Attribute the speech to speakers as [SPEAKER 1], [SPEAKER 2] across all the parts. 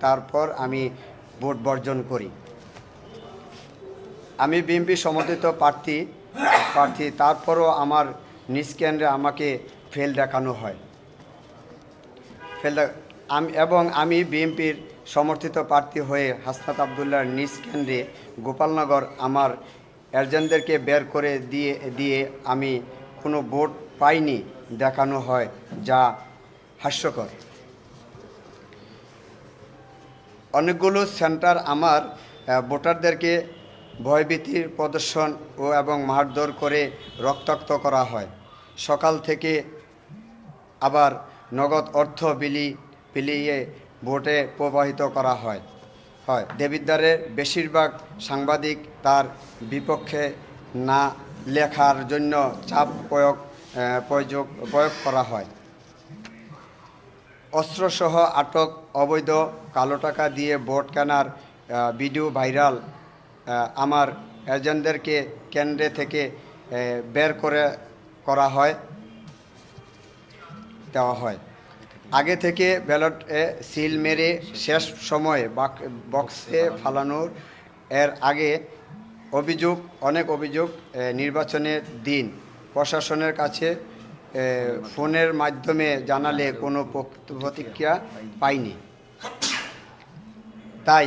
[SPEAKER 1] তারপর আমি ভোট বর্জন করি। আমি বিএনপি সমর্থিত প্রার্থী তারপরও আমার নিজ কেন্দ্রে আমাকে ফেল দেখানো হয়। আমি বিএনপির সমর্থিত প্রার্থী হয়ে হাসনাত আবদুল্লাহর নিজ কেন্দ্রে গোপালনগর আমার এজেন্টদেরকে বের করে দিয়ে আমি কোনো ভোট পাইনি দেখানো হয়, যা হাস্যকর। অনেকগুলো সেন্টার আমার ভোটারদেরকে ভয়ভীতির প্রদর্শন এবং মারধর করে রক্তাক্ত করা হয়। সকাল থেকে আবার নগদ অর্থ বিলিয়ে ভোটে প্রবাহিত করা হয়। দেবিদ্বারের বেশিরভাগ সাংবাদিক তার বিপক্ষে না লেখার জন্য চাপ প্রয়োগ করা হয়। অস্ত্রসহ আটক, অবৈধ কালো টাকা দিয়ে ভোট কেনার ভিডিও ভাইরাল, আমার এজেন্টদেরকে কেন্দ্রে থেকে বের দেওয়া হয়। আগে থেকে ব্যালটে সিল মেরে শেষ সময়ে বক্সে ফালানোর আগে অনেক অভিযোগ নির্বাচনের দিন প্রশাসনের কাছে ফোনের মাধ্যমে জানালে কোনো প্রতিক্রিয়া পাইনি। তাই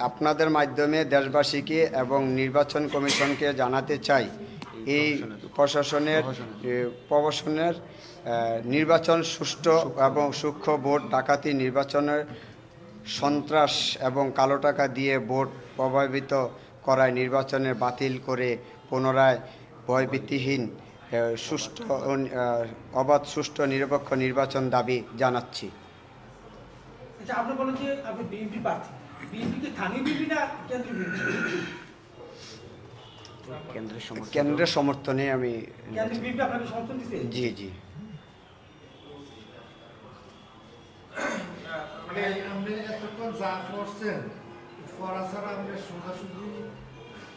[SPEAKER 1] আপনাদের মাধ্যমে দেশবাসীকে এবং নির্বাচন কমিশনকে জানাতে চাই, এই প্রশাসনের নির্বাচন সুষ্ঠু এবং সূক্ষ্ম ভোট ডাকাতি, নির্বাচনের সন্ত্রাস এবং কালো টাকা দিয়ে ভোট প্রভাবিত করায় নির্বাচনের বাতিল করে পুনরায় ভয়ভীতিহীন অবাধ, সুষ্ঠু, নিরপেক্ষ নির্বাচন দাবি জানাচ্ছি।
[SPEAKER 2] আচ্ছা, আপনি বলেন যে আপনি বিএনপি প্রার্থী, বিএনপি কি স্থানীয় বিএনপি না কেন্দ্রীয় বিএনপি?
[SPEAKER 1] কেন্দ্রের সমর্থনে আমি।
[SPEAKER 2] কেন্দ্রীয় বিএনপি আপনাকে সমর্থন দিতে?
[SPEAKER 1] জি জি।
[SPEAKER 3] মানে আপনি এতক্ষণ যা করছেন পড়া ছাড়া আমরা সোজাসুজি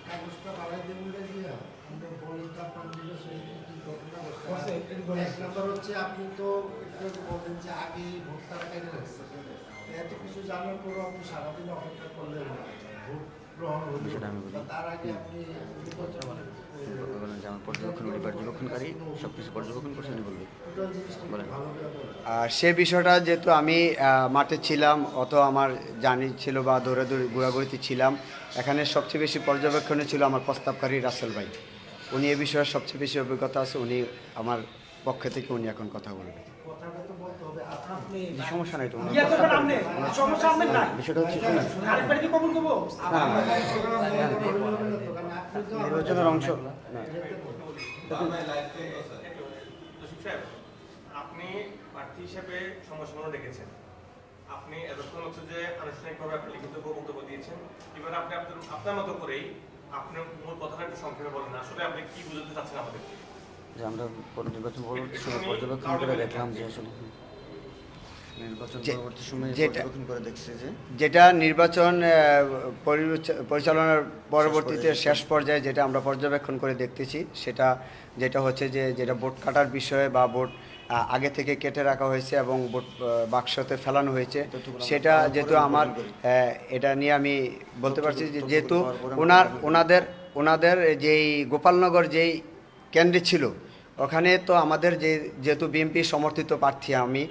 [SPEAKER 3] কাগজটা বাড়াই দেবো দিয়া আমরা বলটা পান্ডিয়া এক নম্বর হচ্ছে আপনি তো একটু বললেন যে আগে ভোটটা কেটে রাখছেন, এত কিছু জানার পরও আপনি সারাদিন অপেক্ষা করলেন ভোট গ্রহণ হলো, তার আগে আপনি
[SPEAKER 1] আর সে বিষয়টা যেহেতু আমি মাঠে ছিলাম, অত আমার জানি ছিল বা দৌড়াদৌড়ি ঘোরাঘুরিতে ছিলাম, এখানে সবচেয়ে বেশি পর্যবেক্ষণে ছিল আমার প্রস্তাবকারী রাসেল ভাই। উনি এ বিষয়ে সবচেয়ে বেশি অভিজ্ঞতা আছে, উনি আমার পক্ষে থেকে উনি এখন কথা বলবেন। সমস্যা নাই, তোমার বিষয়টা হচ্ছে নির্বাচনের অংশ।
[SPEAKER 4] আপনি প্রার্থী হিসেবে সংগঠন রেখেছেন, আপনি এতক্ষণ হচ্ছে যে আনুষ্ঠানিকভাবে আপনি লিখিত বক্তব্য দিয়েছেন, এবার আপনি আপনার মতো করেই আপনার মূল কথাটা একটু সংক্ষেপে বলেন, আসলে আপনি কি বুঝাতে চাচ্ছেন আমাদের?
[SPEAKER 5] যে আমরা নির্বাচন পরবর্তী সময় পর্যবেক্ষণ করে দেখলাম যে আসলে
[SPEAKER 1] যেটা নির্বাচন পরিচালনার পরবর্তীতে শেষ পর্যায়ে যেটা আমরা পর্যবেক্ষণ করে দেখতেছি, যেটা হচ্ছে যেটা ভোট কাটার বিষয়ে বা ভোট আগে থেকে কেটে রাখা হয়েছে এবং ভোট বাক্সতে ফেলানো হয়েছে, সেটা যেহেতু আমার এটা নিয়ে আমি বলতে পারছি যে যেহেতু ওনাদের যেই গোপালনগর যেই কেন্দ্রে ছিল, ওখানে তো আমাদের যেহেতু বিএনপি সমর্থিত প্রার্থী আমি,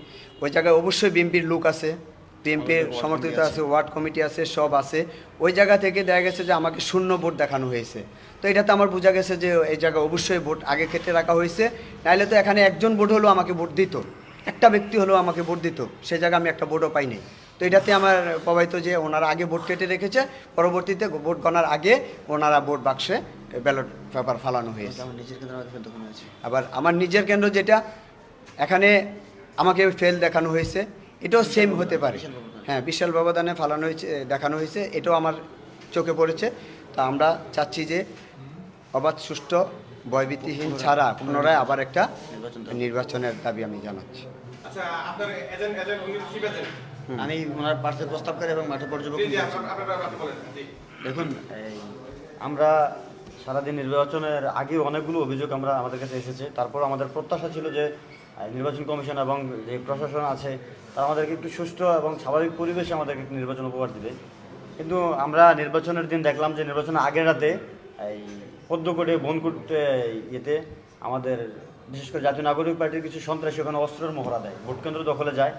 [SPEAKER 1] ওই জায়গায় অবশ্যই বিএনপির লোক আছে, বিএনপির সমর্থিত আছে, ওয়ার্ড কমিটি আছে, সব আছে। ওই জায়গা থেকে দেখা গেছে যে আমাকে শূন্য ভোট দেখানো হয়েছে। তো এটাতে আমার বোঝা গেছে যে এই জায়গায় অবশ্যই ভোট আগে কেটে রাখা হয়েছে, নাহলে তো এখানে একজন ভোট হলেও আমাকে ভোট দিত, একটা ব্যক্তি হলেও আমাকে ভোট দিত, সেই জায়গায় আমি একটা ভোটও পাইনি। তো এটাতে আমার প্রভাবিত যে ওনারা আগে ভোট কেটে রেখেছে, পরবর্তীতে ভোট গণার আগে ওনারা ভোট বাক্সে ব্যালট পেপার ফালানো হয়েছে। আবার আমার নিজের কেন্দ্র যেটা, এখানে আমাকে ফেল দেখানো হয়েছে, এটাও সেম হতে পারে। হ্যাঁ, বিশাল ব্যবধানে ফালানো হয়েছে, দেখানো হয়েছে, এটাও আমার চোখে পড়েছে। তা আমরা চাচ্ছি যে অবাধ, সুষ্ঠু, ভয়ভীতিহীন ছাড়া পুনরায় আবার একটা নির্বাচনের দাবি আমি জানাচ্ছি।
[SPEAKER 4] আচ্ছা, আপনার এজেন্ট
[SPEAKER 5] আমি ওনার প্রার্থী প্রস্তাবকারী এবং মাঠে পর্যবেক্ষণ। দেখুন, আমরা সারাদিন নির্বাচনের আগেও অনেকগুলো অভিযোগ আমাদের কাছে এসেছে, তারপর আমাদের প্রত্যাশা ছিল যে নির্বাচন কমিশন এবং যে প্রশাসন আছে তারা আমাদেরকে একটু সুষ্ঠু এবং স্বাভাবিক পরিবেশে আমাদেরকে একটু নির্বাচন উপহার দিবে। কিন্তু আমরা নির্বাচনের দিন দেখলাম যে নির্বাচনের আগের রাতে এই পদ্মকোটে বনকুট ইয়েতে আমাদের বিশেষ করে জাতীয় নাগরিক পার্টির কিছু সন্ত্রাসী ওখানে অস্ত্রের মহড়া দেয়, ভোট কেন্দ্র দখলে যায়।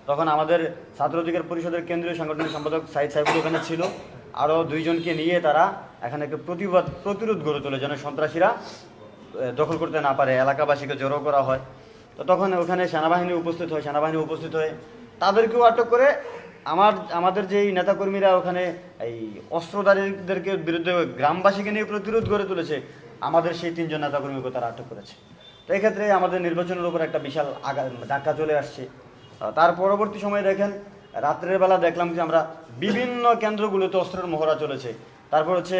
[SPEAKER 5] তখন আমাদের ছাত্র অধিকার পরিষদের কেন্দ্রীয় সাংগঠনিক সম্পাদক সাইদ সাইফুল ওখানে ছিল, আরও 2 জনকে নিয়ে তারা এখানে একটা প্রতিরোধ গড়ে তোলে যেন সন্ত্রাসীরা দখল করতে না পারে, এলাকাবাসীকে জড়ো করা হয়। তো তখন ওখানে সেনাবাহিনী উপস্থিত হয়ে তাদেরকেও আটক করে আমাদের যেই নেতাকর্মীরা ওখানে এই অস্ত্রধারীদেরকে বিরুদ্ধে গ্রামবাসীকে নিয়ে প্রতিরোধ গড়ে তুলেছে, আমাদের সেই 3 জন নেতাকর্মীকে তারা আটক করেছে। তো এক্ষেত্রে আমাদের নির্বাচনের উপর একটা বিশাল ধাক্কা চলে আসছে। তার পরবর্তী সময়ে দেখেন রাত্রের বেলা দেখলাম যে আমরা বিভিন্ন কেন্দ্রগুলোতে অস্ত্রের মহড়া চলেছে। তারপর হচ্ছে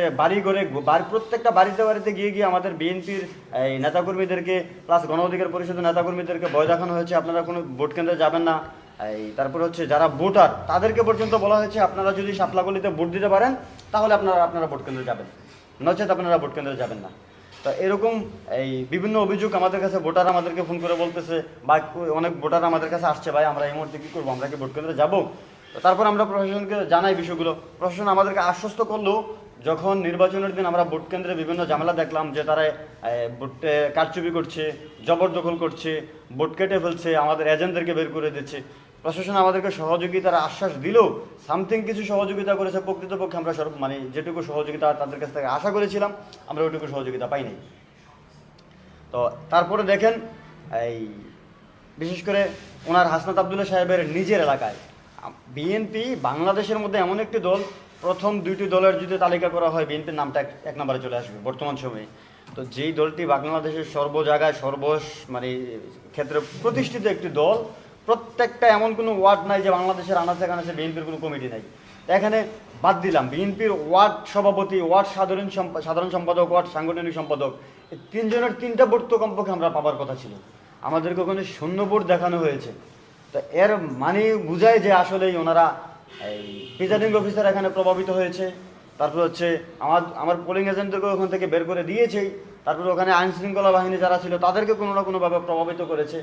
[SPEAKER 5] প্রত্যেকটা বাড়িতে গিয়ে আমাদের বিএনপির এই নেতাকর্মীদেরকে প্লাস গণ অধিকার পরিষদের নেতাকর্মীদেরকে ভয় দেখানো হয়েছে, আপনারা কোনো ভোট কেন্দ্রে যাবেন না। তারপর হচ্ছে যারা ভোটার তাদেরকে পর্যন্ত বলা হয়েছে আপনারা যদি শাপলাগলিতে ভোট দিতে পারেন তাহলে আপনারা ভোট কেন্দ্রে যাবেন, নচেত আপনারা ভোট কেন্দ্রে যাবেন না। তো এরকম এই বিভিন্ন অভিযোগ আমাদের কাছে ভোটার আমাদেরকে ফোন করে বলতেছে, বা অনেক ভোটার আমাদের কাছে আসছে, ভাই আমরা এই মুহূর্তে কী করবো, আমরা কি ভোট কেন্দ্রে যাবো? তারপর আমরা প্রশাসনকে জানাই বিষয়গুলো। প্রশাসন আমাদেরকে আশ্বস্ত করলেও যখন নির্বাচনের দিন আমরা ভোট কেন্দ্রে বিভিন্ন ঝামেলা দেখলাম যে তারা ভোটে কারচুপি করছে, জবরদখল করছে, ভোট কেটে ফেলছে, আমাদের এজেন্টদেরকে বের করে দিচ্ছে, প্রশাসন আমাদেরকে সহযোগিতার আশ্বাস দিলেও সামথিং কিছু সহযোগিতা করেছে, প্রকৃতপক্ষে আমরা যেটুকু সহযোগিতা তাদের কাছ থেকে আশা করেছিলাম আমরা ওইটুকু সহযোগিতা পাইনি। তো তারপরে দেখেন এই বিশেষ করে ওনার হাসনাত আবদুল্লাহ সাহেবের নিজের এলাকায় বিএনপি বাংলাদেশের মধ্যে এমন একটি দল, প্রথম 2টি দলের যদি তালিকা করা হয় বিএনপির নামটা 1 নম্বরে চলে আসবে বর্তমান সময়ে। তো যেই দলটি বাংলাদেশের জায়গায় ক্ষেত্রে প্রতিষ্ঠিত একটি দল, প্রত্যেকটা এমন কোনো ওয়ার্ড নাই যে বাংলাদেশের আনাচে কানাচে বিএনপির কোনো কমিটি নাই। এখানে বাদ দিলাম বিএনপির ওয়ার্ড সভাপতি, ওয়ার্ড সাধারণ সম্পাদক, ওয়ার্ড সাংগঠনিক সম্পাদক, এই 3 জনের 3টা ভোট তো কমপক্ষে আমরা পাবার কথা ছিল, আমাদেরকে ওখানে 0 ভোট দেখানো হয়েছে। তো এর মানে বোঝায় যে আসলেই ওনারা এই প্রিজাইডিং অফিসার এখানে প্রভাবিত হয়েছে। তারপর হচ্ছে আমার পোলিং এজেন্টদেরকে ওখান থেকে বের করে দিয়েছেই। তারপরে ওখানে আইন শৃঙ্খলা বাহিনী যারা ছিল তাদেরকে কোনো না কোনোভাবে প্রভাবিত করেছে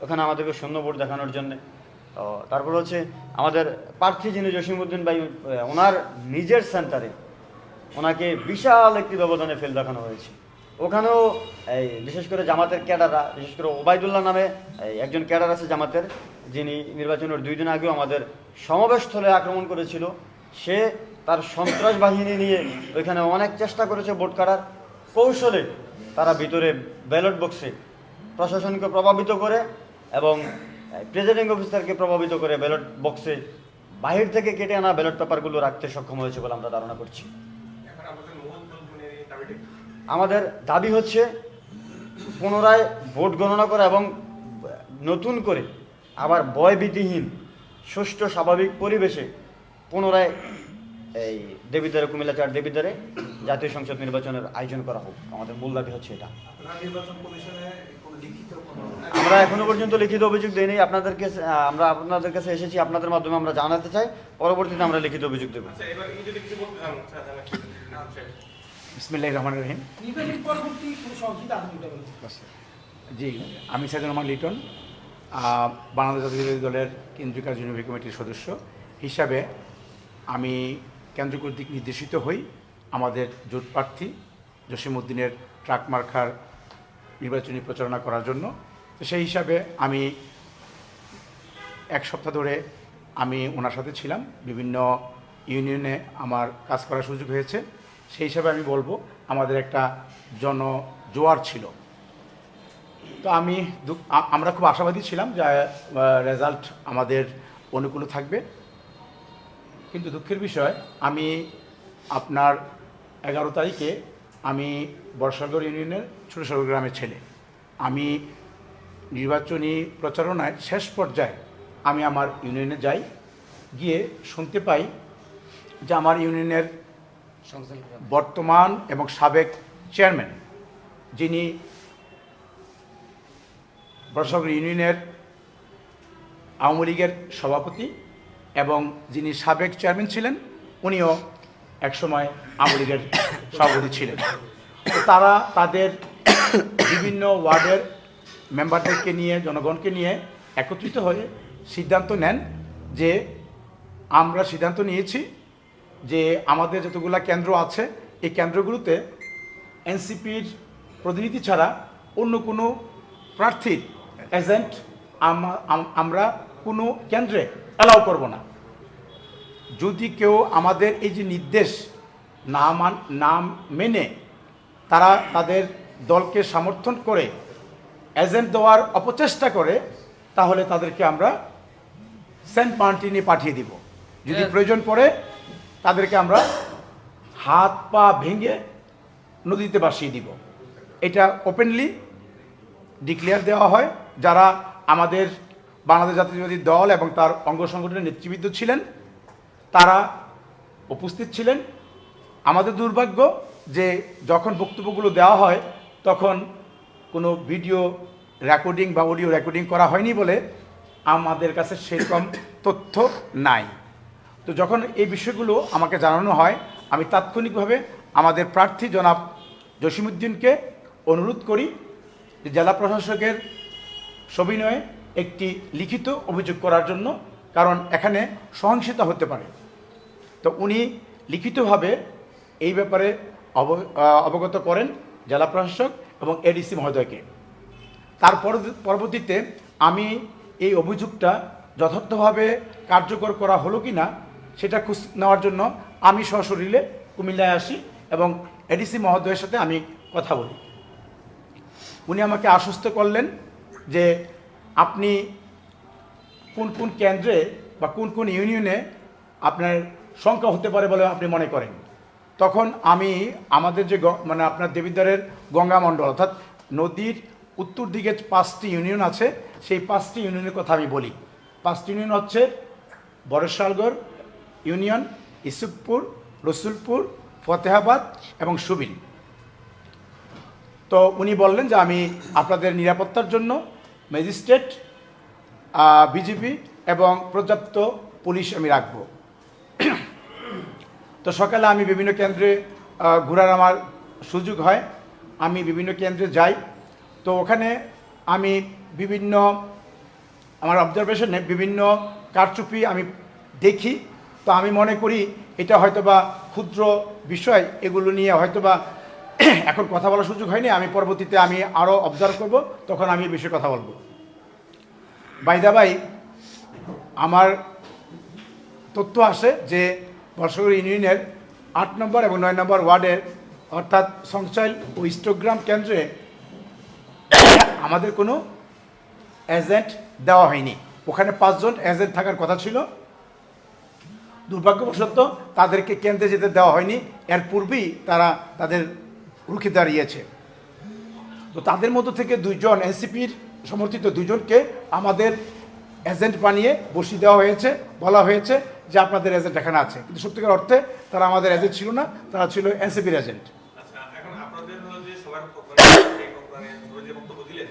[SPEAKER 5] ওখানে আমাদেরকে 0 ভোট দেখানোর জন্যে। তো তারপর হচ্ছে আমাদের প্রার্থী যিনি জসিমউদ্দিন ভাই, ওনার নিজের সেন্টারে ওনাকে বিশাল একটি ব্যবধানে ফেল দেখানো হয়েছে। ওখানেও এই বিশেষ করে জামাতের ক্যাডাররা, বিশেষ করে ওবায়দুল্লাহ নামে একজন ক্যাডার আছে জামাতের, যিনি নির্বাচনের 2 দিন আগেও আমাদের সমাবেশস্থলে আক্রমণ করেছিল। সে তার সন্ত্রাস বাহিনী নিয়ে ওইখানে অনেক চেষ্টা করেছে ভোট কাটার কৌশলে। তারা ভিতরে ব্যালট বক্সে প্রশাসনকে প্রভাবিত করে এবং প্রিজাইডিং অফিসারকে প্রভাবিত করে ব্যালট বক্সে বাহির থেকে কেটে আনা ব্যালট পেপারগুলো রাখতে সক্ষম হয়েছে বলে আমরা ধারণা করছি। আমাদের দাবি হচ্ছে পুনরায় ভোট গণনা করা এবং নতুন করে আবার ভয়ভীতিহীন সুষ্ঠু স্বাভাবিক পরিবেশে পুনরায় এই দেবীদ্বারে, কুমিল্লা 4 দেবীদ্বারে জাতীয় সংসদ নির্বাচনের আয়োজন করা হোক। আমাদের মূল দাবি হচ্ছে এটা। আমরা এখনো পর্যন্ত লিখিত অভিযোগ দিইনি, আমরা আপনাদের কাছে এসেছি, আপনাদের মাধ্যমে আমরা জানাতে চাই, পরবর্তীতে আমরা লিখিত অভিযোগ দেবো।
[SPEAKER 6] বিসমিল্লাহির রহমানির রহিম।
[SPEAKER 2] নির্বাচন পরবর্তী কোনো সহযোগিতা আপনি বলেন?
[SPEAKER 6] জি, আমি সাইদুর রহমান লিটন, বাংলাদেশ জাতীয়তাবাদী দলের কেন্দ্রীয় কার্যনির্বাহী কমিটির সদস্য হিসাবে আমি কেন্দ্র কর্তৃক নির্দেশিত হই আমাদের জোট প্রার্থী জসিমউদ্দিনের ট্রাক মার্কার নির্বাচনী প্রচারণা করার জন্য। তো সেই হিসাবে আমি 1 সপ্তাহ ধরে আমি ওনার সাথে ছিলাম, বিভিন্ন ইউনিয়নে আমার কাজ করার সুযোগ হয়েছে। সেই হিসাবে আমি বলবো আমাদের একটা জনজোয়ার ছিল। তো আমরা খুব আশাবাদী ছিলাম যে রেজাল্ট আমাদের অনুকূল থাকবে। কিন্তু দুঃখের বিষয়, আমি আপনার 11 তারিখে আমি বর্ষাগড় ইউনিয়নের ছোটসাগর গ্রামের ছেলে, আমি নির্বাচনী প্রচারণায় শেষ পর্যায়ে আমি আমার ইউনিয়নে যাই, গিয়ে শুনতে পাই যে আমার ইউনিয়নের বর্তমান এবং সাবেক চেয়ারম্যান, যিনি বর্ষাগড় ইউনিয়নের আওয়ামী লীগের সভাপতি এবং যিনি সাবেক চেয়ারম্যান ছিলেন উনিও একসময় আওয়ামী লীগের সভাপতি ছিলেন। তো তারা তাদের বিভিন্ন ওয়ার্ডের মেম্বারদেরকে নিয়ে জনগণকে নিয়ে একত্রিত হয়ে সিদ্ধান্ত নেন যে আমরা সিদ্ধান্ত নিয়েছি যে আমাদের যতগুলা কেন্দ্র আছে এই কেন্দ্রগুলোতে এনসিপির প্রতিনিধি ছাড়া অন্য কোনো প্রার্থীর এজেন্ট আমরা কোনো কেন্দ্রে অ্যালাউ করব না। যদি কেউ আমাদের এই যে নির্দেশ না মেনে তারা তাদের দলকে সমর্থন করে এজেন্ট দেওয়ার অপচেষ্টা করে, তাহলে তাদেরকে আমরা সেন্ট মার্টিনে পাঠিয়ে দিব। যদি প্রয়োজন পড়ে তাদেরকে আমরা হাত পা ভেঙে নদীতে ভাসিয়ে দিব। এটা ওপেনলি ডিক্লেয়ার দেওয়া হয়। যারা আমাদের বাংলাদেশ জাতীয়তাবাদী দল এবং তার অঙ্গ সংগঠনের নেতৃবৃন্দ ছিলেন তারা উপস্থিত ছিলেন। আমাদের দুর্ভাগ্য যে যখন বক্তব্যগুলো দেওয়া হয় তখন কোনো ভিডিও রেকর্ডিং বা অডিও রেকর্ডিং করা হয়নি বলে আমাদের কাছে সেরকম তথ্য নাই। তো যখন এই বিষয়গুলো আমাকে জানানো হয়, আমি তাৎক্ষণিকভাবে আমাদের প্রার্থী জনাব জসিমউদ্দিনকে অনুরোধ করি যে জেলা প্রশাসকের সবিনয়ে একটি লিখিত অভিযোগ করার জন্য, কারণ এখানে সহিংসতা হতে পারে। তো উনি লিখিতভাবে এই ব্যাপারে অবগত করেন জেলা প্রশাসক এবং এডিসি মহোদয়কে। তার পরবর্তীতে আমি এই অভিযোগটা যথার্থভাবে কার্যকর করা হলো কি না সেটা খোঁজ নেওয়ার জন্য আমি সশরীরে কুমিল্লায় আসি এবং এডিসি মহোদয়ের সাথে আমি কথা বলি। উনি আমাকে আশ্বস্ত করলেন যে আপনি কোন কোন কেন্দ্রে বা কোন কোন ইউনিয়নে আপনার সংখ্যা হতে পারে বলে আপনি মনে করেন। তখন আমি আমাদের যে মানে আপনার দেবিদ্বারের গঙ্গা মণ্ডল অর্থাৎ নদীর উত্তর দিকে 5টি ইউনিয়ন আছে, সেই 5টি ইউনিয়নের কথা আমি বলি। 5টি ইউনিয়ন হচ্ছে বরেশালগড় ইউনিয়ন, ইসুফপুর, রসুলপুর, ফতেহাবাদ এবং সুবিল। তো উনি বললেন যে আমি আপনাদের নিরাপত্তার জন্য ম্যাজিস্ট্রেট, বিজিবি এবং পর্যাপ্ত পুলিশ আমি রাখব। তো সকালে আমি বিভিন্ন কেন্দ্রে ঘোরার আমার সুযোগ হয়, আমি বিভিন্ন কেন্দ্রে যাই। তো ওখানে আমি বিভিন্ন আমার অবজারভেশনে বিভিন্ন কারচুপি আমি দেখি। তো আমি মনে করি এটা হয়তোবা ক্ষুদ্র বিষয়, এগুলো নিয়ে হয়তোবা এখন কথা বলার সুযোগ হয়নি। আমি পরবর্তীতে আমি আরও অবজার্ভ করব, তখন আমি এই বিষয়ে কথা বলবো। বাইদাবাই আমার তথ্য আসে যে বর্ষগড় ইউনিয়নের 8 নম্বর এবং 9 নম্বর ওয়ার্ডের অর্থাৎ সংচাইল ও ইস্টোগ্রাম কেন্দ্রে আমাদের কোনো এজেন্ট দেওয়া হয়নি। ওখানে 5 জন এজেন্ট থাকার কথা ছিল। দুর্ভাগ্যবশত তাদেরকে কেন্দ্রে যেতে দেওয়া হয়নি, এর পূর্বেই তারা তাদের রুখে দাঁড়িয়েছে। তো তাদের মধ্য থেকে 2 জন এনসিপির সমর্থিত 2 জনকে আমাদের এজেন্ট বানিয়ে বসিয়ে দেওয়া হয়েছে, বলা হয়েছে যে আপনাদের এজেন্ট এখানে আছে। কিন্তু সত্যিকার অর্থে তারা আমাদের এজেন্ট ছিল না, তারা ছিল এনসিপির এজেন্ট।
[SPEAKER 4] আচ্ছা, এখন আপনাদের হলো যে সবার যে বক্তব্য দিলেন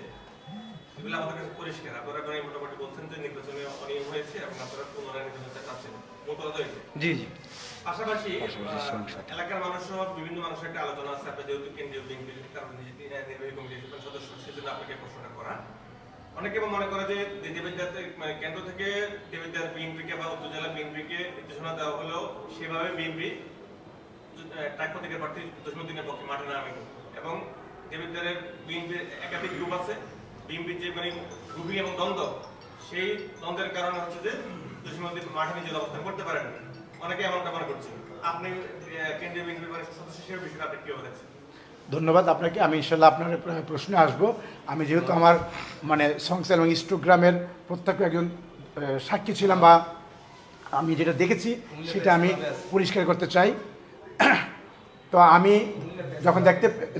[SPEAKER 4] এগুলো আমাদের কাছে পরিষ্কার। আপনারা মোটামুটি বলছেন যে নির্বাচনে অনিয়ম হয়েছে এবং আপনারা পুনরায় নির্বাচন চাচ্ছেন, মূল কথা হয়েছে।
[SPEAKER 1] জি জি।
[SPEAKER 4] পাশাপাশি এলাকার মানুষও বিভিন্ন মানুষের একটা আলোচনা আছে, আপনি যেহেতু কেন্দ্রীয় বিএনপির নির্বাহী কমিটির সদস্য, সেজন্য আপনাকে প্রশ্নটা করা। অনেকে মনে করে যে দেবিদ্বার কেন্দ্র থেকে দেবিদ্বার বিএনপিকে বা উপজেলা বিএনপিকে নির্দেশনা দেওয়া হলেও সেভাবে বিএনপি ট্রাক প্রতীকের প্রার্থী জসিমউদ্দিনের পক্ষে মাঠে নামে এবং দেবিদ্বারের বিএনপির একাধিক গ্রুপ আছে। বিএনপির যে মানে গ্রুপিং এবং দ্বন্দ্ব, সেই দ্বন্দ্বের কারণে হচ্ছে যে জসিমউদ্দিন মাঠে নিজের অবস্থান করতে পারেন। অনেকে এমনটা মনে করছেন। আপনি কেন্দ্রীয় বিএনপির সদস্য হিসেবে বিষয়টা আপনি কিভাবে দেখছেন?
[SPEAKER 6] ধন্যবাদ আপনাকে। আমি ইনশাল্লাহ আপনার প্রশ্নে আসব। আমি যেহেতু আমার মানে সংসার এবং ইস্টোগ্রামের প্রত্যক্ষ একজন সাক্ষী ছিলাম বা আমি যেটা দেখেছি সেটা আমি পরিষ্কার করতে চাই। তো আমি যখন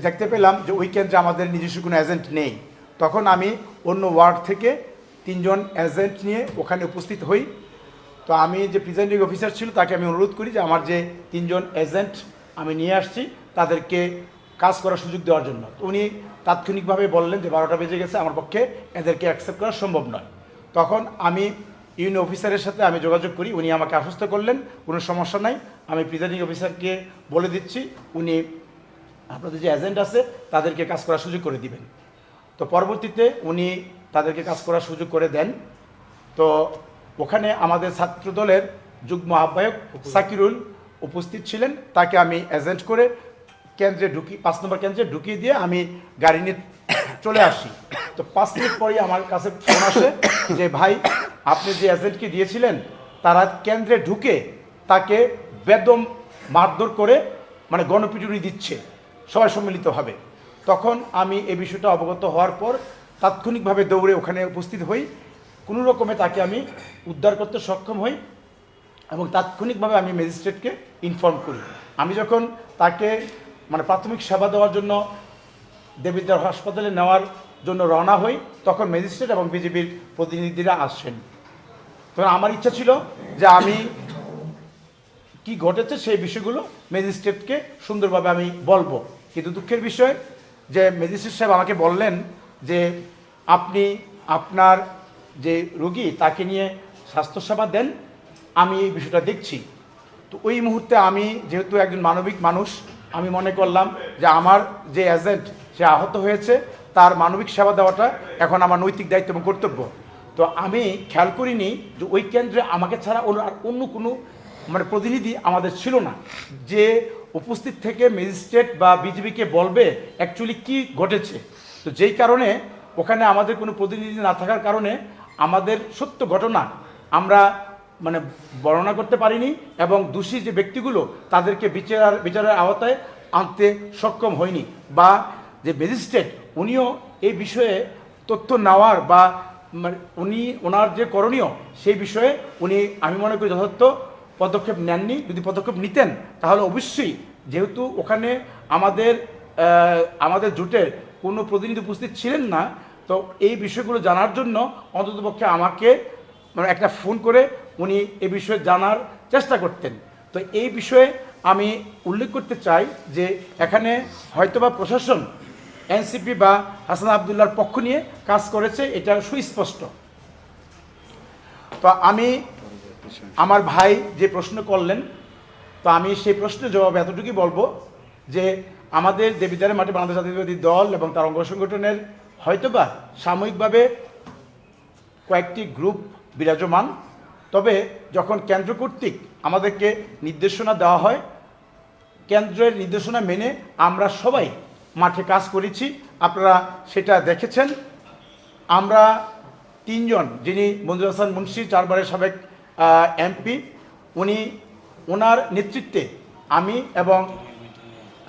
[SPEAKER 6] দেখতে পেলাম যে ওই কেন্দ্রে আমাদের নিজস্ব কোনো এজেন্ট নেই, তখন আমি অন্য ওয়ার্ড থেকে 3 জন এজেন্ট নিয়ে ওখানে উপস্থিত হই। তো আমি যে প্রিজাইডিং অফিসার ছিল তাকে আমি অনুরোধ করি যে আমার যে 3 জন এজেন্ট আমি নিয়ে আসছি তাদেরকে কাজ করার সুযোগ দেওয়ার জন্য। তো উনি তাৎক্ষণিকভাবে বললেন যে 12টা বেজে গেছে, আমার পক্ষে এদেরকে অ্যাকসেপ্ট করা সম্ভব নয়। তখন আমি ইউনিয়ন অফিসারের সাথে আমি যোগাযোগ করি, উনি আমাকে আশ্বস্ত করলেন কোনো সমস্যা নাই, আমি প্রিজাইডিং অফিসারকে বলে দিচ্ছি উনি আপনাদের যে এজেন্ট আছে তাদেরকে কাজ করার সুযোগ করে দিবেন। তো পরবর্তীতে উনি তাদেরকে কাজ করার সুযোগ করে দেন। তো ওখানে আমাদের ছাত্রদলের যুগ্ম আহ্বায়ক সাকিরুল উপস্থিত ছিলেন, তাকে আমি এজেন্ট করে কেন্দ্রে 5 নম্বর কেন্দ্রে ঢুকিয়ে দিয়ে আমি গাড়ি নিয়ে চলে আসি। তো 5 মিনিট পরেই আমার কাছে ফোন আসে যে ভাই, আপনি যে এজেন্টকে দিয়েছিলেন তারা কেন্দ্রে ঢুকে তাকে বেদম মারধর করে মানে গণপিটুনি দিচ্ছে সবাই সম্মিলিতভাবে। তখন আমি এই বিষয়টা অবগত হওয়ার পর তাৎক্ষণিকভাবে দৌড়ে ওখানে উপস্থিত হই, কোনো রকমে তাকে আমি উদ্ধার করতে সক্ষম হই এবং তাৎক্ষণিকভাবে আমি ম্যাজিস্ট্রেটকে ইনফর্ম করি। আমি যখন তাকে মানে প্রাথমিক সেবা দেওয়ার জন্য দেবিদ্বার হাসপাতালে নেওয়ার জন্য রওনা হই, তখন ম্যাজিস্ট্রেট এবং বিজেপির প্রতিনিধিরা আসছেন। তখন আমার ইচ্ছা ছিল যে আমি কি ঘটেছে সেই বিষয়গুলো ম্যাজিস্ট্রেটকে সুন্দরভাবে আমি বলবো, কিন্তু দুঃখের বিষয় যে ম্যাজিস্ট্রেট সাহেব আমাকে বললেন যে আপনি আপনার যে রোগী তাকে নিয়ে স্বাস্থ্যসেবা দেন, আমি এই বিষয়টা দেখছি। তো ওই মুহূর্তে আমি যেহেতু একজন মানবিক মানুষ, আমি মনে করলাম যে আমার যে এজেন্ট সে আহত হয়েছে, তার মানবিক সেবা দেওয়াটা এখন আমার নৈতিক দায়িত্ব এবং কর্তব্য। তো আমি খেয়াল করিনি যে ওই কেন্দ্রে আমাকে ছাড়া আর অন্য কোনো মানে প্রতিনিধি আমাদের ছিল না, যে উপস্থিত থেকে ম্যাজিস্ট্রেট বা বিজিবিকে বলবে অ্যাকচুয়ালি কি ঘটেছে। তো যেই কারণে ওখানে আমাদের কোনো প্রতিনিধি না থাকার কারণে আমাদের সত্য ঘটনা আমরা মানে বর্ণনা করতে পারিনি এবং দোষী যে ব্যক্তিগুলো তাদেরকে বিচারের আওতায় আনতে সক্ষম হয়নি, বা যে ম্যাজিস্ট্রেট উনিও এই বিষয়ে তথ্য নেওয়ার বা উনি ওনার যে করণীয় সেই বিষয়ে উনি আমি মনে করি যথার্থ পদক্ষেপ নেননি। যদি পদক্ষেপ নিতেন তাহলে অবশ্যই, যেহেতু ওখানে আমাদের জোটের কোনো প্রতিনিধি উপস্থিত ছিলেন না, তো এই বিষয়গুলো জানার জন্য অন্ততপক্ষে আমাকে মানে একটা ফোন করে উনি এই বিষয়ে জানার চেষ্টা করতেন। তো এই বিষয়ে আমি উল্লেখ করতে চাই যে এখানে হয়তোবা প্রশাসন এনসিপি বা হাসান আবদুল্লাহর পক্ষ নিয়ে কাজ করেছে, এটা সুস্পষ্ট। তো আমি আমার ভাই যে প্রশ্ন করলেন, তো আমি সেই প্রশ্নের জবাব এতটুকুই বলবো যে আমাদের দেবিদ্বারের মাঠে বাংলাদেশ জাতীয়তাবাদী দল এবং তার অঙ্গ সংগঠনের হয়তোবা সাময়িকভাবে কয়েকটি গ্রুপ বিরাজমান, তবে যখন কেন্দ্র কর্তৃক আমাদেরকে নির্দেশনা দেওয়া হয়, কেন্দ্রের নির্দেশনা মেনে আমরা সবাই মাঠে কাজ করেছি, আপনারা সেটা দেখেছেন। আমরা 3 জন, যিনি মঞ্জুর হাসান মুন্সি 4 বারের সাবেক এমপি, ওনার নেতৃত্বে আমি এবং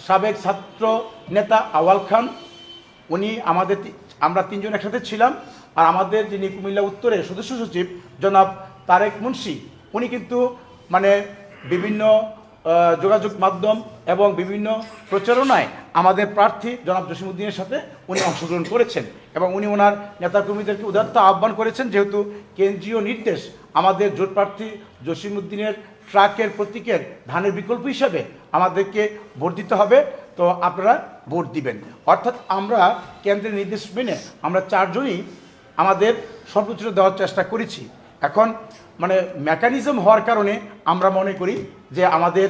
[SPEAKER 6] সাবেক ছাত্র নেতা আওয়াল খান, আমরা 3 জন একসাথে ছিলাম। আর আমাদের যিনি কুমিল্লা উত্তরের সদস্য সচিব জনাব তারেক মুন্সি, উনি কিন্তু মানে বিভিন্ন যোগাযোগ মাধ্যম এবং বিভিন্ন প্রচারণায় আমাদের প্রার্থী জনাব জসিমউদ্দিনের সাথে উনি অংশগ্রহণ করেছেন এবং উনি ওনার নেতাকর্মীদেরকে উদাত্ত আহ্বান করেছেন, যেহেতু কেন্দ্রীয় নির্দেশ আমাদের জোট প্রার্থী জসিমউদ্দিনের ট্রাকের প্রতীকের ধানের বিকল্প হিসাবে আমাদেরকে ভোট দিতে হবে, তো আপনারা ভোট দিবেন। অর্থাৎ আমরা কেন্দ্রের নির্দেশ মেনে আমরা 4 জনই আমাদের সর্বোচ্চ দেওয়ার চেষ্টা করেছি। এখন মানে মেকানিজম হওয়ার কারণে আমরা মনে করি যে আমাদের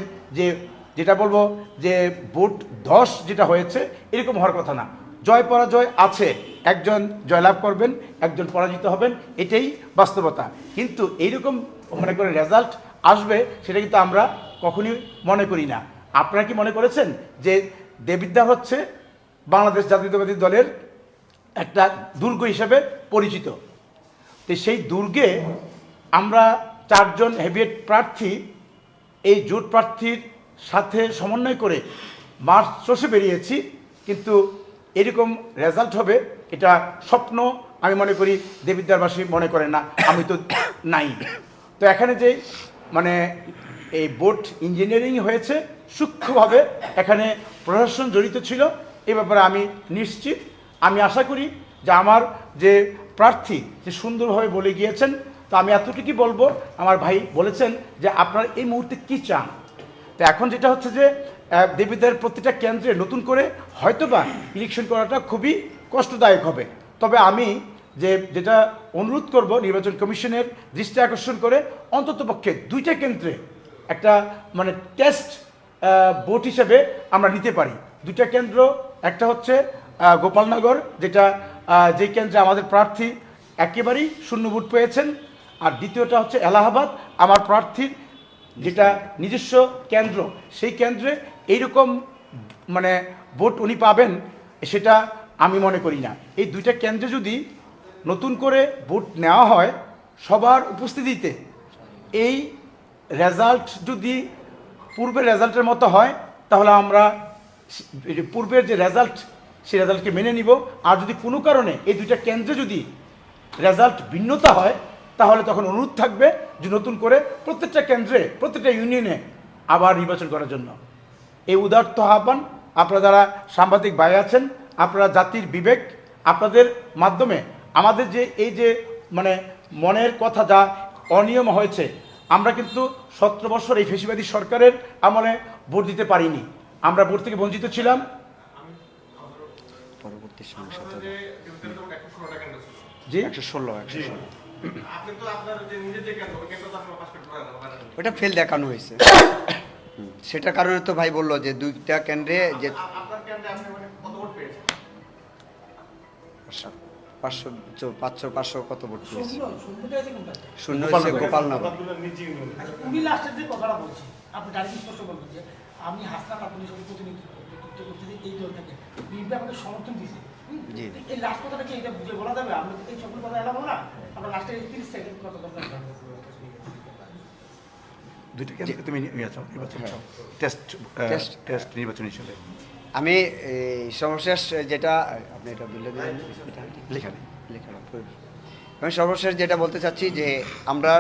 [SPEAKER 6] যেটা বলবো যে ভোট ধস যেটা হয়েছে এরকম হওয়ার কথা না। জয় পরাজয় আছে, একজন জয়লাভ করবেন, একজন পরাজিত হবেন, এটাই বাস্তবতা। কিন্তু এইরকম মনে করেন রেজাল্ট আসবে সেটা কিন্তু আমরা কখনই মনে করি না। আপনারা কি মনে করেছেন যে দেবিদ্বার হচ্ছে বাংলাদেশ জাতীয়তাবাদী দলের একটা দুর্গ হিসেবে পরিচিত? তো সেই দুর্গে আমরা 4 জন হেভিয়েট প্রার্থী এই জোট প্রার্থীর সাথে সমন্বয় করে মার্চ চষে বেরিয়েছি, কিন্তু এরকম রেজাল্ট হবে এটা স্বপ্ন আমি মনে করি দেবিদ্বারবাসী মনে করে না, আমি তো নাই। তো এখানে যে মানে এই ভোট ইঞ্জিনিয়ারিং হয়েছে সূক্ষ্মভাবে, এখানে প্রশাসন জড়িত ছিল, এ ব্যাপারে আমি নিশ্চিত। আমি আশা করি যে আমার যে প্রার্থী যে সুন্দরভাবে বলে গিয়েছেন, তো আমি এতটুকুই বলবো, আমার ভাই বলেছেন যে আপনারা এই মুহূর্তে কী চান। তো এখন যেটা হচ্ছে যে দেবিদ্বারের প্রতিটা কেন্দ্রে নতুন করে হয়তোবা ইলেকশন করাটা খুবই কষ্টদায়ক হবে, তবে আমি যেটা অনুরোধ করব নির্বাচন কমিশনের দৃষ্টি আকর্ষণ করে অন্ততপক্ষে 2টা কেন্দ্রে একটা মানে টেস্ট ভোট হিসেবে আমরা নিতে পারি। 2টা কেন্দ্র, একটা হচ্ছে গোপালনগর যেটা যে কেন্দ্রে আমাদের প্রার্থী একেবারেই শূন্য ভোট পেয়েছেন, আর দ্বিতীয়টা হচ্ছে এলাহাবাদ আমার প্রার্থীর যেটা নিজস্ব কেন্দ্র, সেই কেন্দ্রে এইরকম মানে ভোট উনি পাবেন সেটা আমি মনে করি না। এই দুইটা কেন্দ্রে যদি নতুন করে ভোট নেওয়া হয় সবার উপস্থিতিতে, এই রেজাল্ট যদি পূর্বের রেজাল্টের মতো হয় তাহলে আমরা পূর্বের যে রেজাল্ট সেই রেজাল্টকে মেনে নিব। আর যদি কোনো কারণে এই দুইটা কেন্দ্রে যদি রেজাল্ট ভিন্নতা হয় তাহলে তখন অনুরোধ থাকবে যে নতুন করে প্রত্যেকটা কেন্দ্রে প্রত্যেকটা ইউনিয়নে আবার নির্বাচন করার জন্য। এই উদার্ত আহ্বান আপনারা যারা সাংবাদিক ভাই আছেন, আপনারা জাতির বিবেক, আপনাদের মাধ্যমে আমাদের যে এই যে মানে মনের কথা যা অনিয়ম হয়েছে, আমরা কিন্তু 17 বছর এই ফেসিবাদী সরকারের আমলে ভোট দিতে পারিনি, আমরা ভোট থেকে বঞ্চিত ছিলাম।
[SPEAKER 1] পরবর্তী সংসদ
[SPEAKER 4] আপনাদের যে ডিভিশনে তো 116টা কেন্দ্র ছিল।
[SPEAKER 6] জি
[SPEAKER 1] 116
[SPEAKER 4] আপনি তো আপনার যে নিজের যে কেন্দ্র, ওই কেন্দ্র তো আপনারা পাস করতে পারেন না।
[SPEAKER 1] ওটা ফেল দেখানো হয়েছে। সেটার কারণে তো ভাই বললো যে দুইটা কেন্দ্রে যে
[SPEAKER 4] আপনার কেন্দ্রে আপনি মানে কত ভোট পেয়েছেন?
[SPEAKER 1] 500 কত ভোট পেয়েছে?
[SPEAKER 2] শূন্যটা আছে কোনটা?
[SPEAKER 1] শূন্য হয়েছে গোপালনগর।
[SPEAKER 2] উনি লাস্টের যে কথাটা বলছি, আপনি ডাইরেক্ট স্পষ্ট বলবেন যে আমি হাসনাত আপনি সব প্রতিনিধিত্ব করতেছি এই দল থেকে, বিএনপি আমাকে সমর্থন দিয়েছে।
[SPEAKER 1] জি।
[SPEAKER 2] এই লাস্ট কথাটা কি এটা বুঝে বলা যাবে? আমরা এই সকল কথা এলাম না, আমরা লাস্টে 30 সেকেন্ড কথা বলতে
[SPEAKER 6] দুইটা কেন্দ্রে তুমি নির্বাচন টেস্ট নির্বাচন হিসেবে
[SPEAKER 1] আমি এই সর্বশেষ যেটা আপনি এটা বলে দিলেন
[SPEAKER 6] লেখা নেই।
[SPEAKER 1] আমি সর্বশেষ যেটা বলতে চাচ্ছি যে আমরা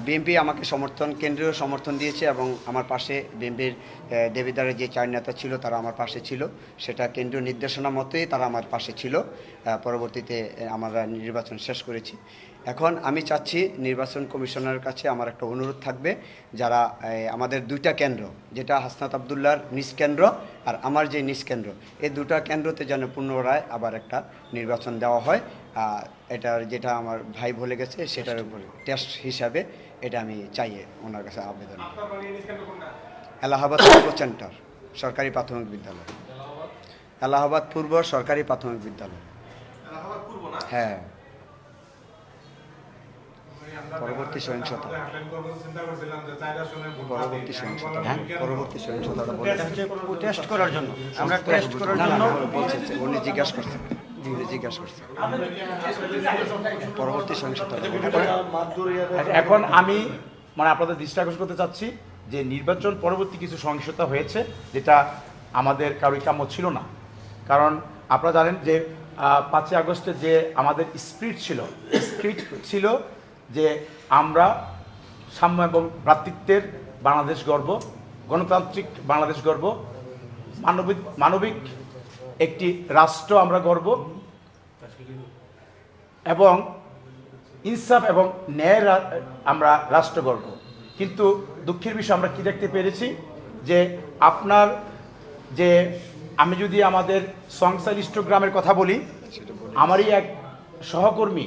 [SPEAKER 1] বিএনপি আমাকে কেন্দ্রীয় সমর্থন দিয়েছে এবং আমার পাশে বিএনপির দেবিদারের যে 4 নেতা ছিল তারা আমার পাশে ছিল, সেটা কেন্দ্রীয় নির্দেশনা মতোই তারা আমার পাশে ছিল। পরবর্তীতে আমরা নির্বাচন শেষ করেছি। এখন আমি চাচ্ছি নির্বাচন কমিশনারের কাছে আমার একটা অনুরোধ থাকবে, যারা আমাদের দুইটা কেন্দ্র, যেটা হাসনাত আবদুল্লাহর নিজ কেন্দ্র আর আমার যে নিজ কেন্দ্র, এই দুটা কেন্দ্রতে যেন পুনরায় আবার একটা নির্বাচন দেওয়া হয়। এটার যেটা আমার ভাই বলে গেছে সেটার উপরে টেস্ট হিসাবে এটা আমি চাই ওনার কাছে আবেদন।
[SPEAKER 4] আপনার মানে নিজ কেন্দ্র কোনটা?
[SPEAKER 1] এলাহাবাদ পূর্ব সেন্টার সরকারি প্রাথমিক বিদ্যালয়, এলাহাবাদ পূর্ব সরকারি প্রাথমিক বিদ্যালয়।
[SPEAKER 4] এলাহাবাদ পূর্ব না?
[SPEAKER 1] হ্যাঁ। পরবর্তী সহিংসতা পরবর্তী সহিংসতাটা
[SPEAKER 5] টেস্ট করার জন্য আমরা টেস্ট করার
[SPEAKER 1] না
[SPEAKER 5] জন্য
[SPEAKER 1] বলছে উনি জিজ্ঞাসা করছেন পরবর্তী সহিংসতা।
[SPEAKER 6] এখন আমি মানে আপনাদের দৃষ্টি আকর্ষণ করতে চাচ্ছি যে নির্বাচন পরবর্তী কিছু সহিংসতা হয়েছে যেটা আমাদের কারোই কাম্য ছিল না। কারণ আপনারা জানেন যে 5ই আগস্টে যে আমাদের স্পিরিট ছিল যে আমরা সাম্য এবং ভ্রাতৃত্বের বাংলাদেশ গর্ব, গণতান্ত্রিক বাংলাদেশ গর্ব, মানবিক একটি রাষ্ট্র আমরা গর্ব, এবং ইনসাফ এবং ন্যায় আমরা রাষ্ট্র গর্ব। কিন্তু দুঃখের বিষয় আমরা কি দেখতে পেরেছি যে আপনার যে আমি যদি আমাদের সংসার ইষ্টগ্রামের কথা বলি, আমারই এক সহকর্মী,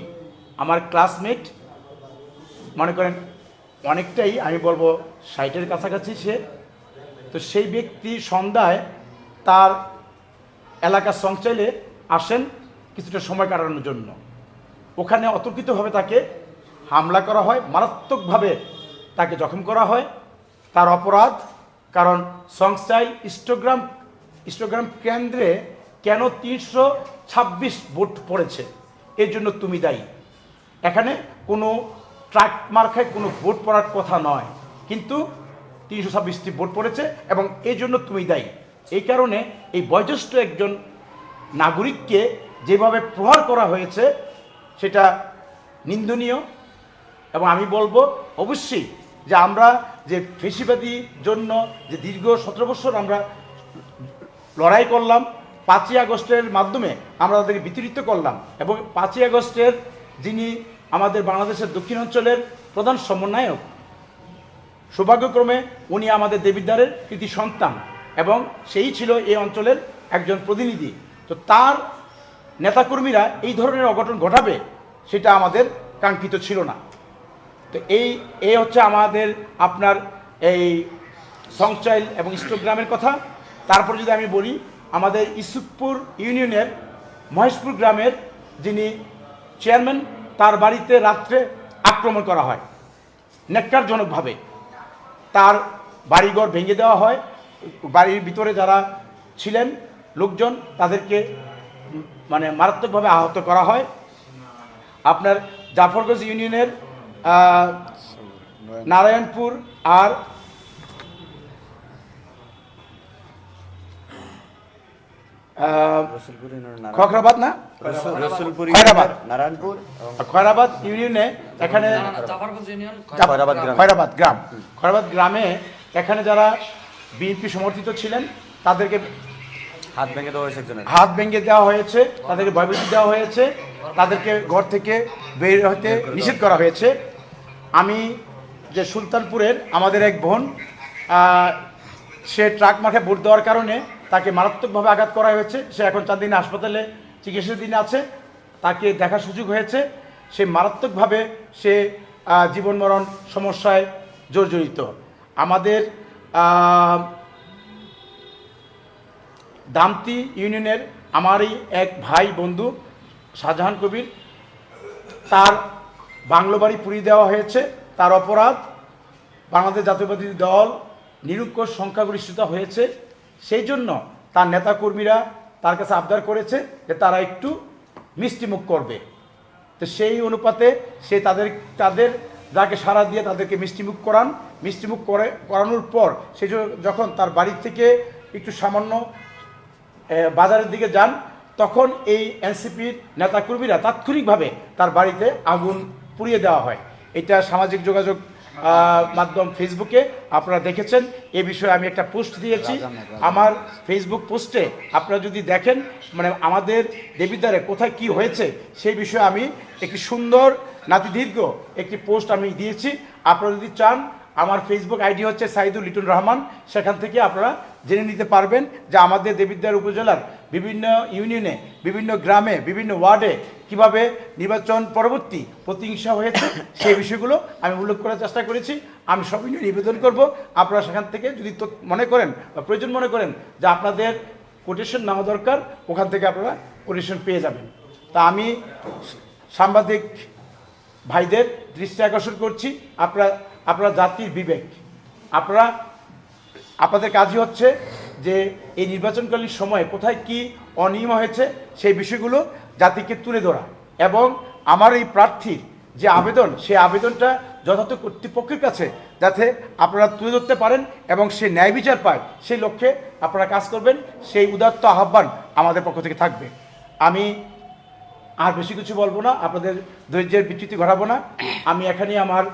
[SPEAKER 6] আমার ক্লাসমেট, মনে করেন অনেকটাই আমি বলবো 60-এর কাছাকাছি সে, তো সেই ব্যক্তি সন্ধ্যায় তার এলাকার সংচাইলে আসেন কিছুটা সময় কাটানোর জন্য। ওখানে অতর্কিতভাবে তাকে হামলা করা হয়, মারাত্মকভাবে তাকে জখম করা হয়। তার অপরাধ, কারণ সংস্থায় ইষ্টগ্রাম কেন্দ্রে কেন 326 ভোট পড়েছে এর জন্য তুমি দায়ী। এখানে কোনো ট্রাক মার্কায় কোনো ভোট পড়ার কথা নয়, কিন্তু 326টি ভোট পড়েছে এবং এই জন্য তুমি দায়ী। এই কারণে এই বয়োজ্যেষ্ঠ একজন নাগরিককে যেভাবে প্রহার করা হয়েছে সেটা নিন্দনীয়। এবং আমি বলবো অবশ্যই যে আমরা যে ফেসিবাদী জন্য যে দীর্ঘ 17 বছর আমরা লড়াই করলাম, 5ই আগস্টের মাধ্যমে আমরা তাদেরকে বিতাড়িত করলাম, এবং 5ই আগস্টের যিনি আমাদের বাংলাদেশের দক্ষিণ অঞ্চলের প্রধান সমন্বয়ক, সৌভাগ্যক্রমে উনি আমাদের দেবিদ্বারের কৃতি সন্তান এবং সেই ছিল এই অঞ্চলের একজন প্রতিনিধি। তো তার নেতাকর্মীরা এই ধরনের অঘটন ঘটাবে সেটা আমাদের কাঙ্ক্ষিত ছিল না। তো এই হচ্ছে আমাদের আপনার এই সংচাইল এবং ইষ্টগ্রামের কথা। তারপর যদি আমি বলি, আমাদের ইউসুফপুর ইউনিয়নের মহেশপুর গ্রামের যিনি চেয়ারম্যান, তার বাড়িতে রাত্রে আক্রমণ করা হয় ন্যাক্কারজনকভাবে। তার বাড়িঘর ভেঙে দেওয়া হয়, বাড়ির ভিতরে যারা ছিলেন লোকজন তাদেরকে মানে মারাত্মকভাবে আহত করা হয়। আপনার জাফরগঞ্জ ইউনিয়নের নারায়ণপুর আর খখরাবাদ না
[SPEAKER 1] রসুলপুর
[SPEAKER 6] খয়রাবাদ।
[SPEAKER 1] নারায়ণপুর
[SPEAKER 6] খয়রাবাদ ইউনিয়নে এখানে খয়রাবাদ গ্রামে এখানে যারা বিএনপি সমর্থিত ছিলেন তাদেরকে
[SPEAKER 5] হাত ভেঙে দেওয়া হয়েছে একজনের।
[SPEAKER 6] হাত ভেঙে দেওয়া হয়েছে, তাদেরকে ভয়ভীতি দেওয়া হয়েছে, তাদেরকে ঘর থেকে বের হতে নিষেধ করা হয়েছে। আমি যে সুলতানপুরের আমাদের এক বোন, সে ট্রাক মাঠে ভোট দেওয়ার কারণে তাকে মারাত্মকভাবে আঘাত করা হয়েছে। সে এখন চাঁদিনী হাসপাতালে চিকিৎসাধীন আছে, তাকে দেখার সুযোগ হয়েছে। সে মারাত্মকভাবে সে জীবন মরণ সমস্যায় জর্জরিত। আমাদের দামতি ইউনিয়নের আমারই এক ভাই বন্ধু শাহজাহান কবির, তার বাংলো বাড়ি পুড়িয়ে দেওয়া হয়েছে। তার অপরাধ বাংলাদেশ জাতীয়তাবাদী দল নিরঙ্কুশ সংখ্যাগরিষ্ঠতা হয়েছে, সেই জন্য তার নেতাকর্মীরা তার কাছে আবদার করেছে যে তারা একটু মিষ্টিমুখ করবে। তো সেই অনুপাতে সে তাদের যাকে সাড়া দিয়ে তাদেরকে মিষ্টিমুখ করানোর পর সে যখন তার বাড়ি থেকে একটু সামান্য বাজারের দিকে যান, তখন এই এনসিপির নেতাকর্মীরা তাৎক্ষণিকভাবে তার বাড়িতে আগুন পুড়িয়ে দেওয়া হয়। এটা সামাজিক যোগাযোগ মাধ্যম ফেসবুকে আপনারা দেখেছেন। এ বিষয়ে আমি একটা পোস্ট দিয়েছি। আমার ফেসবুক পোস্টে আপনারা যদি দেখেন মানে আমাদের দেবিদ্বারে কোথায় কি হয়েছে সেই বিষয়ে আমি একটি সুন্দর নাতিদীর্ঘ একটি পোস্ট আমি দিয়েছি। আপনারা যদি চান, আমার ফেসবুক আইডি হচ্ছে সাইদুল লিটন রহমান, সেখান থেকে আপনারা জেনে নিতে পারবেন যে আমাদের দেবিদ্বার উপজেলার বিভিন্ন ইউনিয়নে, বিভিন্ন গ্রামে, বিভিন্ন ওয়ার্ডে কিভাবে নির্বাচন পরবর্তী প্রতিহিংসা হয়েছে সেই বিষয়গুলো আমি উল্লেখ করার চেষ্টা করেছি। আমি সবিনয় নিবেদন করব, আপনারা সেখান থেকে যদি মনে করেন বা প্রয়োজন মনে করেন যে আপনাদের কোটেশন নেওয়া দরকার, ওখান থেকে আপনারা কোটেশন পেয়ে যাবেন। তা আমি সাংবাদিক ভাইদের দৃষ্টি আকর্ষণ করছি, আপনারা জাতির বিবেক, আপনাদের কাজই হচ্ছে যে এই নির্বাচনকালীন সময়ে কোথায় কি অনিয়ম হয়েছে সেই বিষয়গুলো জাতিকে তুলে ধরা, এবং আমার এই প্রার্থীর যে আবেদন সেই আবেদনটা যথাযথ কর্তৃপক্ষের কাছে যাতে আপনারা তুলে ধরতে পারেন এবং সে ন্যায় বিচার পায় সেই লক্ষ্যে আপনারা কাজ করবেন, সেই উদাত্ত আহ্বান আমাদের পক্ষ থেকে থাকবে। আমি আর বেশি কিছু বলবো না, আপনাদের ধৈর্যের বিচ্যুতি ঘটাবো না। আমি এখানে আমার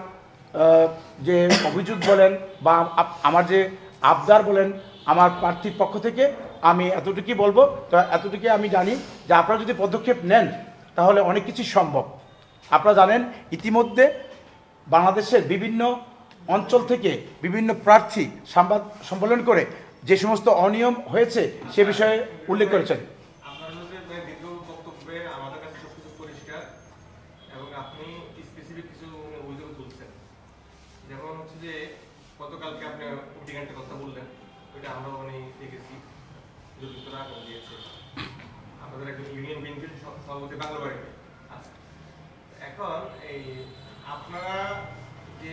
[SPEAKER 6] যে অভিযোগ বলেন বা আমার যে আবদার বলেন আমার প্রার্থীর পক্ষ থেকে আমি এতটুকুই বলবো। তো এতটুকু আমি জানি যে আপনারা যদি পদক্ষেপ নেন তাহলে অনেক কিছু সম্ভব। আপনারা জানেন ইতিমধ্যে বাংলাদেশের বিভিন্ন অঞ্চল থেকে বিভিন্ন প্রার্থী সংবাদ সম্মেলন করে যে সমস্ত অনিয়ম হয়েছে সে বিষয়ে উল্লেখ করেছেন।
[SPEAKER 4] আপনার দীর্ঘ বক্তব্যে আমাদের কাছে সবকিছু পরিষ্কার এবং আপনি স্পেসিফিক কিছু অভিযোগ তুলছেন। যেমন হচ্ছে যে গতকালকে আপনি অগ্নিকাণ্ডের কথা বললেন, ওইটা আমরা দেখেছি, দুর্বৃত্তরা আগুন দিয়েছে আপনাদের একজন ইউনিয়ন বিএনপির সভাপতি বাংলা বাড়িতে। আচ্ছা, এখন এই আপনারা যে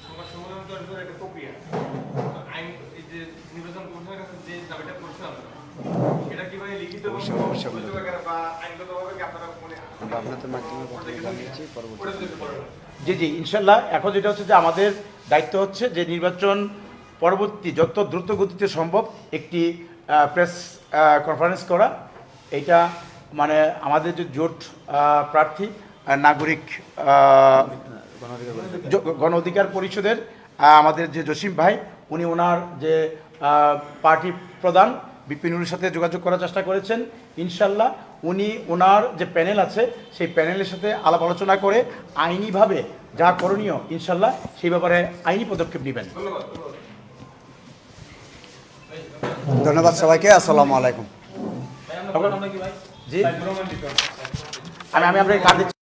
[SPEAKER 4] সংবাদ সম্মেলন করার একটা প্রক্রিয়া, আইন এই যে নির্বাচন কমিশনের কাছে যে দাবিটা করছেন এটা কিভাবে লিখিত বা আইনগতভাবে কি আপনারা
[SPEAKER 1] আপনাদের মাধ্যমে কথা জানিয়েছি পরবর্তী।
[SPEAKER 6] জি ইনশাল্লাহ। এখন যেটা হচ্ছে যে আমাদের দায়িত্ব হচ্ছে যে নির্বাচন পরবর্তী যত দ্রুত গতিতে সম্ভব একটি প্রেস কনফারেন্স করা। এটা মানে আমাদের যে জোট প্রার্থী নাগরিক গণ অধিকার পরিষদের আমাদের যে জসিম ভাই, উনি ওনার যে পার্টি প্রধান বিপিনুরের সাথে যোগাযোগ করার চেষ্টা করেছেন। ইনশাল্লাহ উনি ওনার যে প্যানেল আছে সেই প্যানেলের সাথে আলাপ আলোচনা করে আইনিভাবে যা করণীয় ইনশাল্লাহ সেই ব্যাপারে আইনি পদক্ষেপ নেবেন।
[SPEAKER 1] ধন্যবাদ সবাইকে। আসসালামু আলাইকুম।
[SPEAKER 6] জি আমি আপনাকে কার্ড দিচ্ছি।